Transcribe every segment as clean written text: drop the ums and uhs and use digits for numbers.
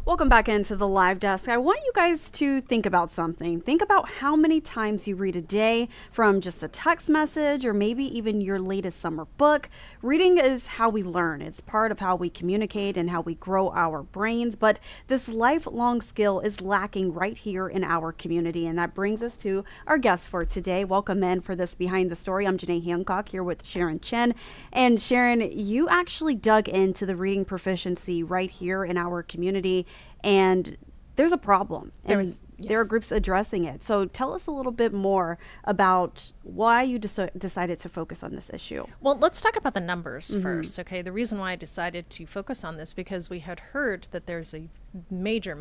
Welcome back into the live desk. I want you guys to think about something. Think about how many times you read a day, from just a text message or maybe even your latest summer book. Reading is how we learn. It's part of how we communicate and how we grow our brains. But this lifelong skill is lacking right here in our community. And that brings us to our guest for today. Welcome in for this Behind the Story. I'm Janae Hancock here with Sharon Chen. And Sharon, you actually dug into the reading proficiency right here in our community. And there's a problem, and there are groups addressing it. So tell us a little bit more about why you decided to focus on this issue. Well, let's talk about the numbers first, okay? The reason why I decided to focus on this, because we had heard that there's a major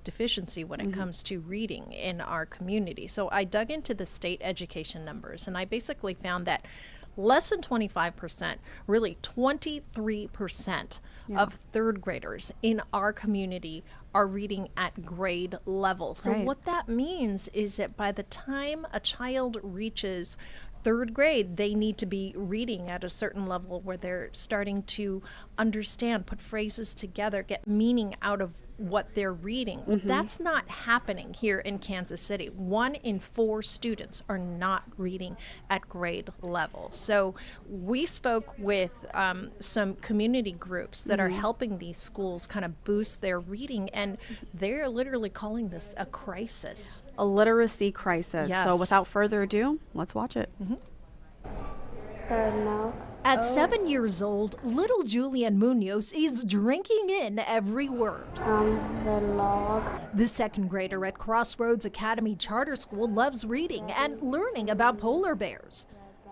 deficiency when it comes to reading in our community. So I dug into the state education numbers, and I basically found that less than 25%, really 23% of third graders in our community are reading at grade level. So what that means is that by the time a child reaches third grade, they need to be reading at a certain level where they're starting to understand, put phrases together, get meaning out of what they're reading. Well, that's not happening here in Kansas City. 1 in 4 students are not reading at grade level. So we spoke with some community groups that are helping these schools kind of boost their reading, and they're literally calling this a crisis. A literacy crisis. Yes. So without further ado, let's watch it. At 7 years old, little Julian Munoz is drinking in every word. The log. The second grader at Crossroads Academy Charter School loves reading and learning about polar bears.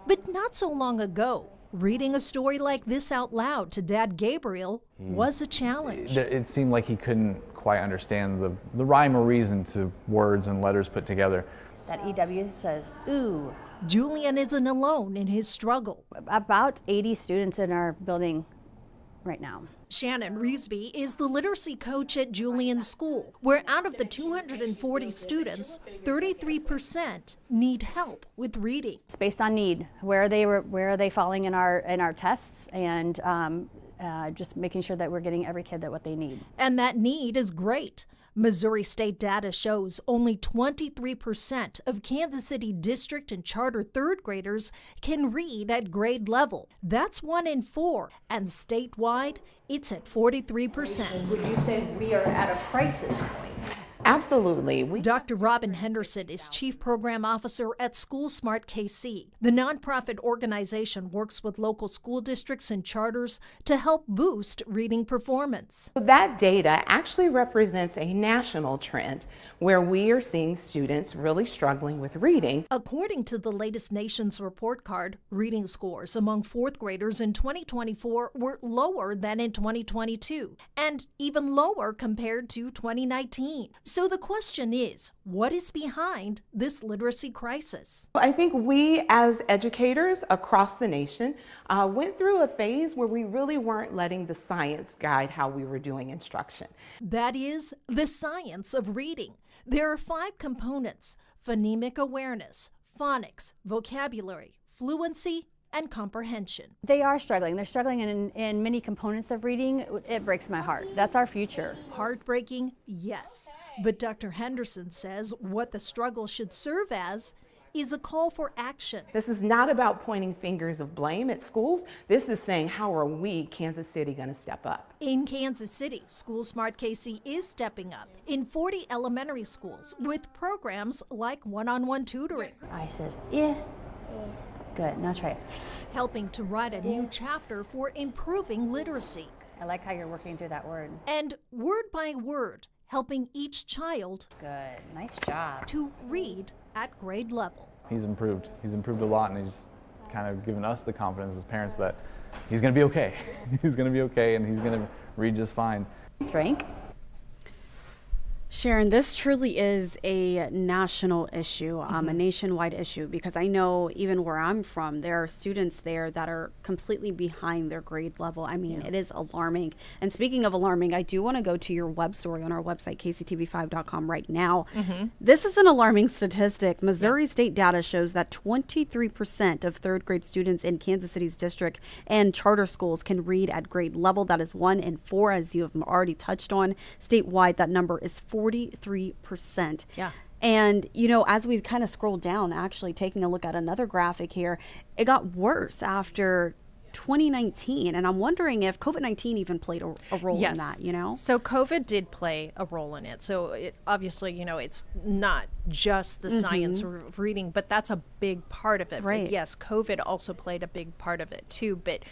But not so long ago, reading a story like this out loud to Dad Gabriel was a challenge. It seemed like he couldn't quite understand the rhyme or reason to words and letters put together. That EW says, ooh. Julian isn't alone in his struggle. About 80 students in our building right now. Shannon Reesby is the literacy coach at Julian's school, where out of the 240 students, 33% need help with reading. It's based on need. Where are they falling in our tests, and just making sure that we're getting every kid what they need. And that need is great. Missouri state data shows only 23% of Kansas City district and charter third graders can read at grade level. That's 1 in 4, and statewide, it's at 43%. Would you say we are at a crisis point? Absolutely. Dr. Robin Henderson is Chief Program Officer at School Smart KC. The nonprofit organization works with local school districts and charters to help boost reading performance. That data actually represents a national trend where we are seeing students really struggling with reading. According to the latest Nation's report card, reading scores among fourth graders in 2024 were lower than in 2022, and even lower compared to 2019. So the question is, what is behind this literacy crisis? I think we as educators across the nation went through a phase where we really weren't letting the science guide how we were doing instruction. That is the science of reading. There are 5 components: phonemic awareness, phonics, vocabulary, fluency, and comprehension. They are struggling. They're struggling in many components of reading. It breaks my heart. That's our future. Heartbreaking, yes. But Dr. Henderson says what the struggle should serve as is a call for action. This is not about pointing fingers of blame at schools. This is saying, how are we, Kansas City, going to step up? In Kansas City, School Smart KC is stepping up in 40 elementary schools with programs like one-on-one tutoring. I says, yeah. Good, now try it. Helping to write a new chapter for improving literacy. I like how you're working through that word. And word by word, helping each child Good, nice job. to read at grade level. He's improved. He's improved a lot, and he's kind of given us the confidence as parents that he's going to be okay. He's going to be okay, and he's going to read just fine. Drink. Sharon, this truly is a national issue, a nationwide issue, because I know even where I'm from, there are students there that are completely behind their grade level. I mean, it is alarming. And speaking of alarming, I do want to go to your web story on our website, kctv5.com right now. This is an alarming statistic. Missouri state data shows that 23% of third grade students in Kansas City's district and charter schools can read at grade level. That is 1 in 4, as you have already touched on. Statewide, that number is 43%. Yeah. And, you know, as we kind of scroll down, actually taking a look at another graphic here, it got worse after 2019. And I'm wondering if COVID-19 even played a role in that, you know? So COVID did play a role in it. So it, obviously, you know, it's not just the science of reading, but that's a big part of it. Right. But yes, COVID also played a big part of it too. But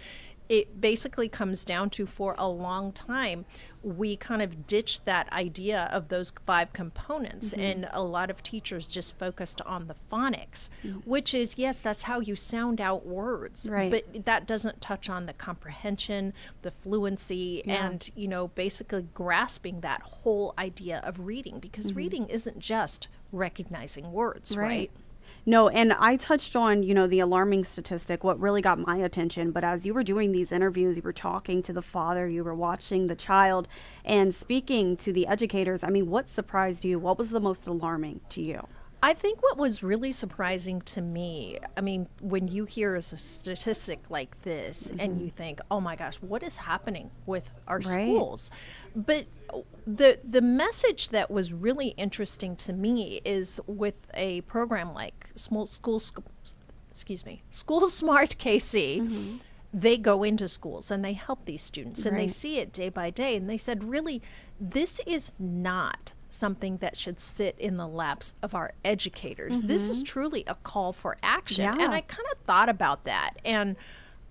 it basically comes down to, for a long time, we kind of ditched that idea of those 5 components, and a lot of teachers just focused on the phonics, which is, yes, that's how you sound out words, Right. but that doesn't touch on the comprehension, the fluency, and, you know, basically grasping that whole idea of reading, because reading isn't just recognizing words, right? No, and I touched on, you know, the alarming statistic, what really got my attention. But as you were doing these interviews, you were talking to the father, you were watching the child, and speaking to the educators. I mean, what surprised you? What was the most alarming to you? I think what was really surprising to me, I mean, when you hear a statistic like this and you think, oh my gosh, what is happening with our schools? But the message that was really interesting to me is with a program like School Smart KC. They go into schools and they help these students and they see it day by day. And they said, really, this is not something that should sit in the laps of our educators. This is truly a call for action. And I kind of thought about that. And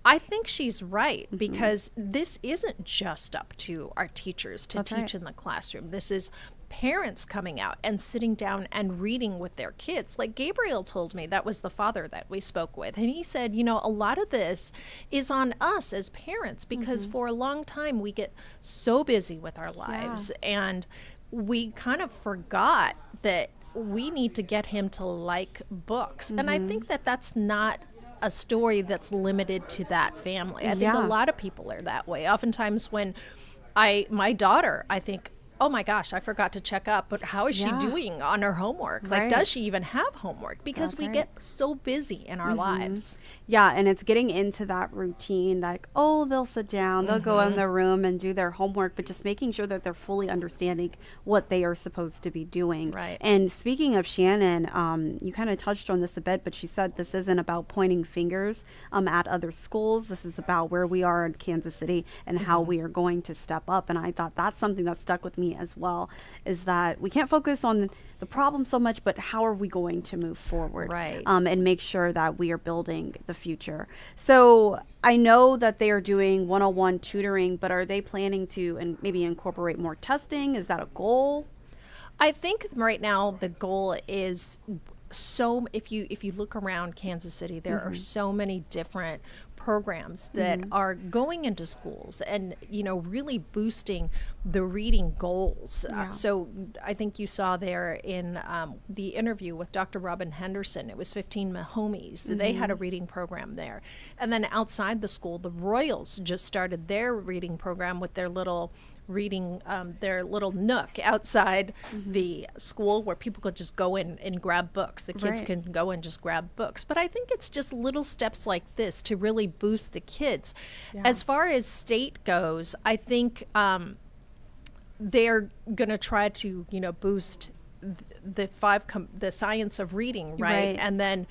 I think she's right, because this isn't just up to our teachers to teach in the classroom. This is parents coming out and sitting down and reading with their kids. Like Gabriel told me, that was the father that we spoke with. And he said, you know, a lot of this is on us as parents, because for a long time we get so busy with our lives and we kind of forgot that we need to get him to like books. And I think that that's not a story that's limited to that family. I think a lot of people are that way. Oftentimes when my daughter, I think, oh my gosh, I forgot to check up, but how is she doing on her homework? Like, does she even have homework? Because we get so busy in our lives. Yeah, and it's getting into that routine, like, oh, they'll sit down, they'll go in their room and do their homework, but just making sure that they're fully understanding what they are supposed to be doing. Right. And speaking of Shannon, you kind of touched on this a bit, but she said this isn't about pointing fingers at other schools. This is about where we are in Kansas City and how we are going to step up. And I thought that's something that stuck with me as well, is that we can't focus on the problem so much, but how are we going to move forward, and make sure that we are building the future. So I know that they are doing one-on-one tutoring, but are they planning to and maybe incorporate more testing? Is that a goal? I think right now the goal is, so if you look around Kansas City, there are so many different programs that are going into schools and, you know, really boosting the reading goals. So I think you saw there in the interview with Dr. Robin Henderson, it was 15 Mahomies. They had a reading program there. And then outside the school, the Royals just started their reading program with their little reading, their little nook outside the school where people could just go in and grab books. The kids can go and just grab books. But I think it's just little steps like this to really boost the kids. As far as state goes, I think they're going to try to, you know, boost the science of reading, right? And then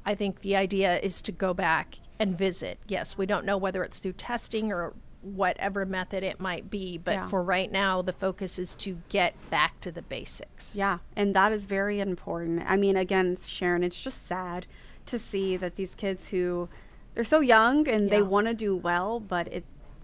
I think the idea is to go back and visit. Yes, we don't know whether it's through testing or whatever method it might be, but for right now the focus is to get back to the basics. And that is very important. I mean, again, Sharon, it's just sad to see that these kids who they're so young and they want to do well, but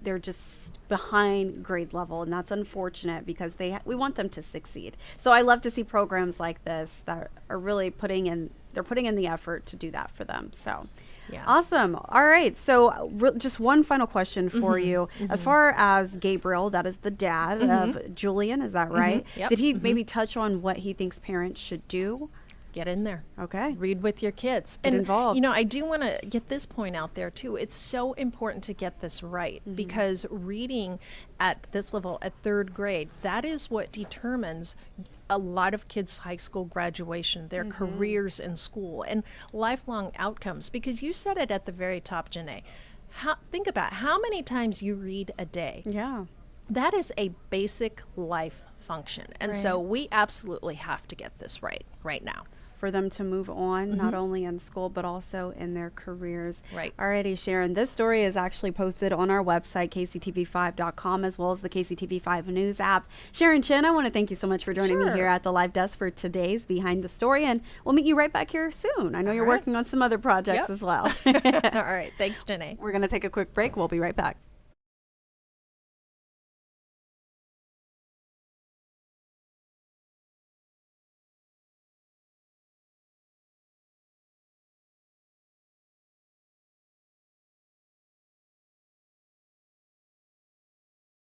they're just behind grade level, and that's unfortunate because we want them to succeed. So I love to see programs like this that are really putting in they're putting in the effort to do that for them. So Yeah. awesome. All right. So just one final question for you. As far as Gabriel, that is the dad of Julian, is that right? Yep. Did he maybe touch on what he thinks parents should do? Get in there. Okay. Read with your kids. Get involved. You know, I do want to get this point out there too. It's so important to get this right because reading at this level, at third grade, that is what determines a lot of kids' high school graduation, their careers in school, and lifelong outcomes. Because you said it at the very top, Janae. Think about how many times you read a day. Yeah. That is a basic life function. And so we absolutely have to get this right now. For them to move on, not only in school, but also in their careers. Right. Alrighty, Sharon, this story is actually posted on our website, kctv5.com, as well as the KCTV5 News app. Sharon Chen, I want to thank you so much for joining me here at the live desk for today's Behind the Story, and we'll meet you right back here soon. I know you're working on some other projects as well. All right. Thanks, Janae. We're going to take a quick break. We'll be right back.